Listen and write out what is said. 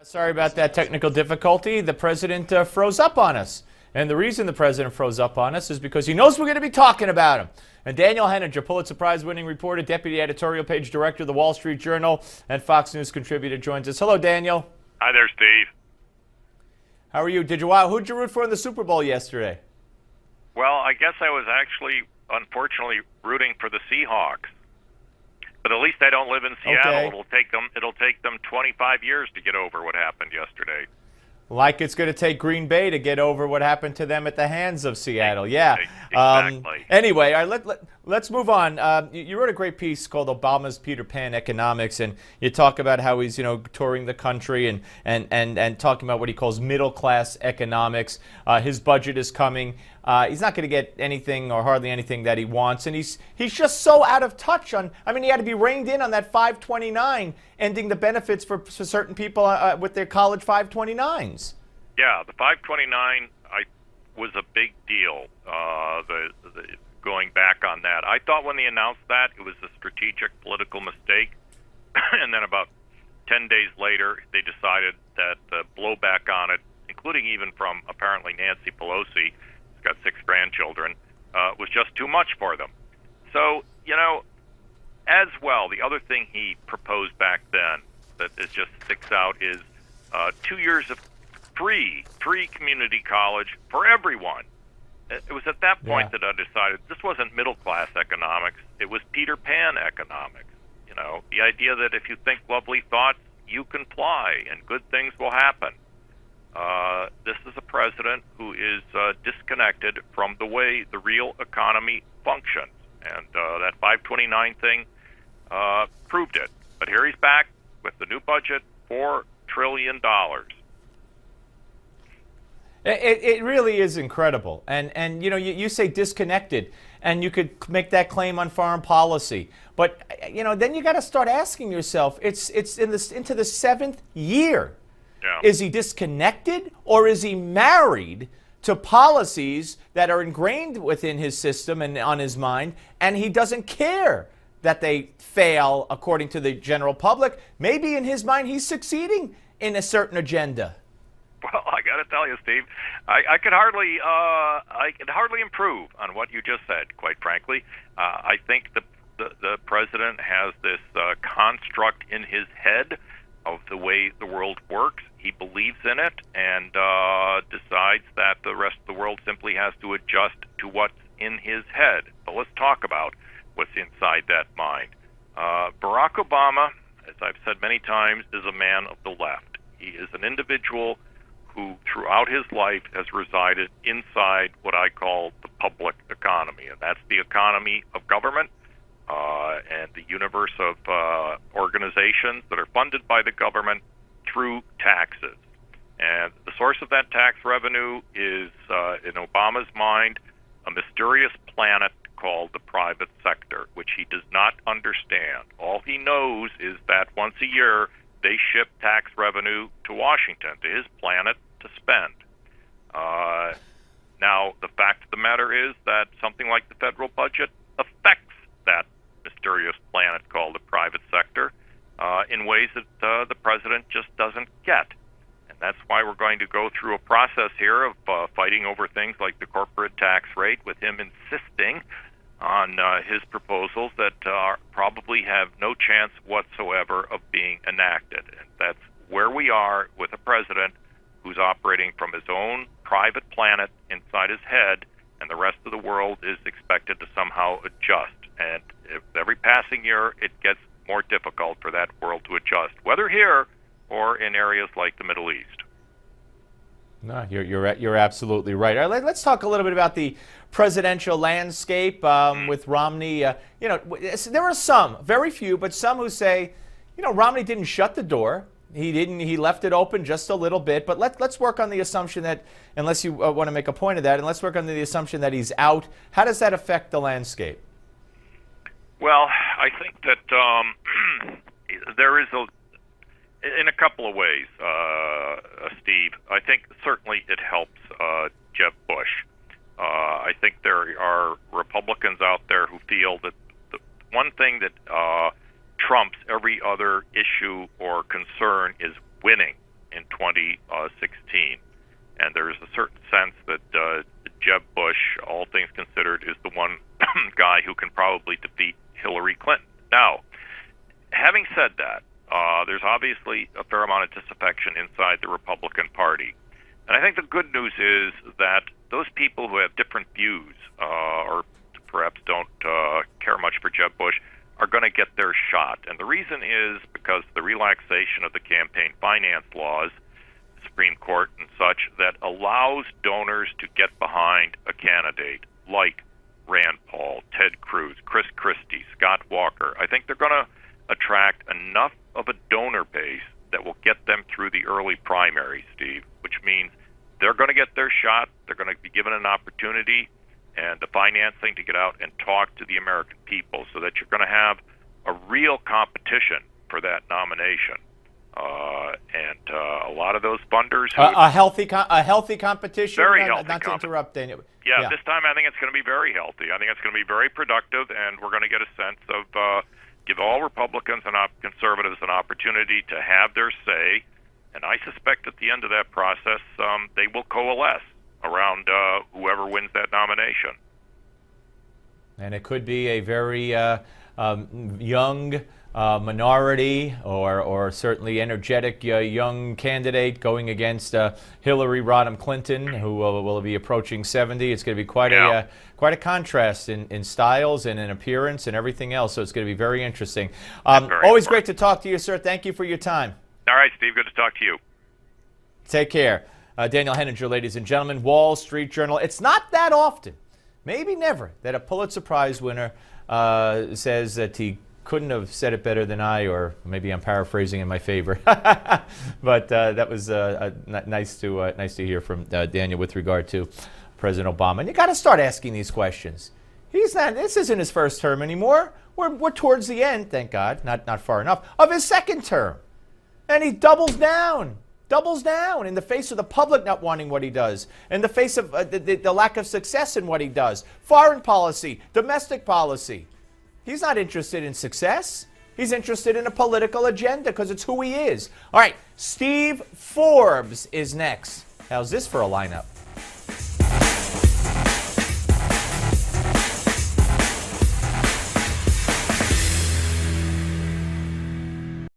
Sorry about that technical difficulty. The president froze up on us. And the reason the president froze up on us is because he knows we're going to be talking about him. And Daniel Henninger, Pulitzer Prize-winning reporter, deputy editorial page director of the Wall Street Journal, and Fox News contributor, joins us. Hello, Daniel. Hi there, Steve. How are you? Who'd you root for in the Super Bowl yesterday? Well, I guess I was actually, unfortunately, rooting for the Seahawks. But at least I don't live in Seattle. Okay. It'll take them 25 years to get over what happened yesterday. Like it's going to take Green Bay to get over what happened to them at the hands of Seattle. Yeah. Exactly. Anyway, let's move on. You wrote a great piece called Obama's Peter Pan Economics, and you talk about how he's touring the country and talking about what he calls middle class economics. His budget is coming. He's not going to get anything or hardly anything that he wants, and he's just so out of touch on. I mean, he had to be reined in on that 529, ending the benefits for certain people with their college 529s. Yeah, the 529 was a big deal. Going back on that, I thought when they announced that it was a strategic political mistake, and then about 10 days later they decided that the blowback on it, including even from apparently Nancy Pelosi, who's got 6 grandchildren, was just too much for them. So, as well, the other thing he proposed back then that just sticks out is 2 years of free community college for everyone. It was at that point that I decided this wasn't middle-class economics. It was Peter Pan economics. The idea that if you think lovely thoughts, you can fly and good things will happen. This is a president who is disconnected from the way the real economy functions. And that 529 thing proved it. But here he's back with the new budget, $4 trillion. It really is incredible. And you say disconnected, and you could make that claim on foreign policy. But, then you got to start asking yourself, it's into the 7th year. Yeah. Is he disconnected, or is he married to policies that are ingrained within his system and on his mind, and he doesn't care that they fail according to the general public? Maybe in his mind he's succeeding in a certain agenda. Well, I got to tell you, Steve, I could hardly improve on what you just said. Quite frankly, I think the president has this construct in his head of the way the world works. He believes in it and decides that the rest of the world simply has to adjust to what's in his head. But let's talk about what's inside that mind. Barack Obama, as I've said many times, is a man of the left. He is an individual who throughout his life has resided inside what I call the public economy, and that's the economy of government and the universe of organizations that are funded by the government through taxes. And the source of that tax revenue is, in Obama's mind, a mysterious planet called the private sector, which he does not understand. All he knows is that once a year they ship tax revenue to Washington, to his planet, to spend. Now, the fact of the matter is that something like the federal budget affects that mysterious planet called the private sector in ways that the president just doesn't get. And that's why we're going to go through a process here of fighting over things like the corporate tax rate, with him insisting on his proposals that probably have no chance whatsoever of being enacted. And that's where we are with a president who's operating from his own private planet inside his head, and the rest of the world is expected to somehow adjust. And if every passing year, it gets more difficult for that world to adjust, whether here or in areas like the Middle East. No, you're absolutely right. All right, let's talk a little bit about the presidential landscape with Romney. There are some, very few, but some who say, Romney didn't shut the door. He left it open just a little bit. But let's work on the assumption that, unless you want to make a point of that, and let's work on the assumption that he's out. How does that affect the landscape? Well, I think that there is in a couple of ways, Steve. I think certainly it helps Jeb Bush. I think there are Republicans out there who feel that the one thing that trumps every other issue or concern is winning. in 2016. And there's a certain sense that Jeb Bush, all things considered, is the one guy who can probably defeat Hillary Clinton. Now, having said that, there's obviously a fair amount of disaffection inside the Republican Party. And I think the good news is that those people who have different views or perhaps don't care much for Jeb Bush are going to get their shot. And the reason is because the relaxation of the campaign finance laws, Supreme Court and such, that allows donors to get behind a candidate like Rand Paul, Ted Cruz, Chris Christie, Scott Walker. I think they're going to attract enough of a donor base that will get them through the early primaries, Steve, which means they're going to get their shot. They're going to be given an opportunity and the financing to get out and talk to the American people, so that you're going to have a real competition for that nomination. And a lot of those funders who a healthy competition. Very healthy. Not to interrupt, Daniel. Yeah, this time I think it's going to be very healthy. I think it's going to be very productive, and we're going to get a sense of give all Republicans and conservatives an opportunity to have their say. And I suspect at the end of that process, they will coalesce around whoever wins that nomination. And it could be a very young minority or certainly energetic young candidate going against Hillary Rodham Clinton, who will be approaching 70. It's going to be quite a contrast in styles and in appearance and everything else. So it's going to be very interesting. Always great to talk to you, sir. Thank you for your time. All right, Steve. Good to talk to you. Take care. Daniel Henninger, ladies and gentlemen, Wall Street Journal. It's not that often, maybe never, that a Pulitzer Prize winner says that he couldn't have said it better than I, or maybe I'm paraphrasing in my favor. But that was nice to hear from Daniel with regard to President Obama. And you got to start asking these questions. This isn't his first term anymore. We're towards the end, thank God, not far enough, of his second term. And he doubles down in the face of the public not wanting what he does, in the face of the lack of success in what he does. Foreign policy, domestic policy. He's not interested in success. He's interested in a political agenda because it's who he is. All right, Steve Forbes is next. How's this for a lineup?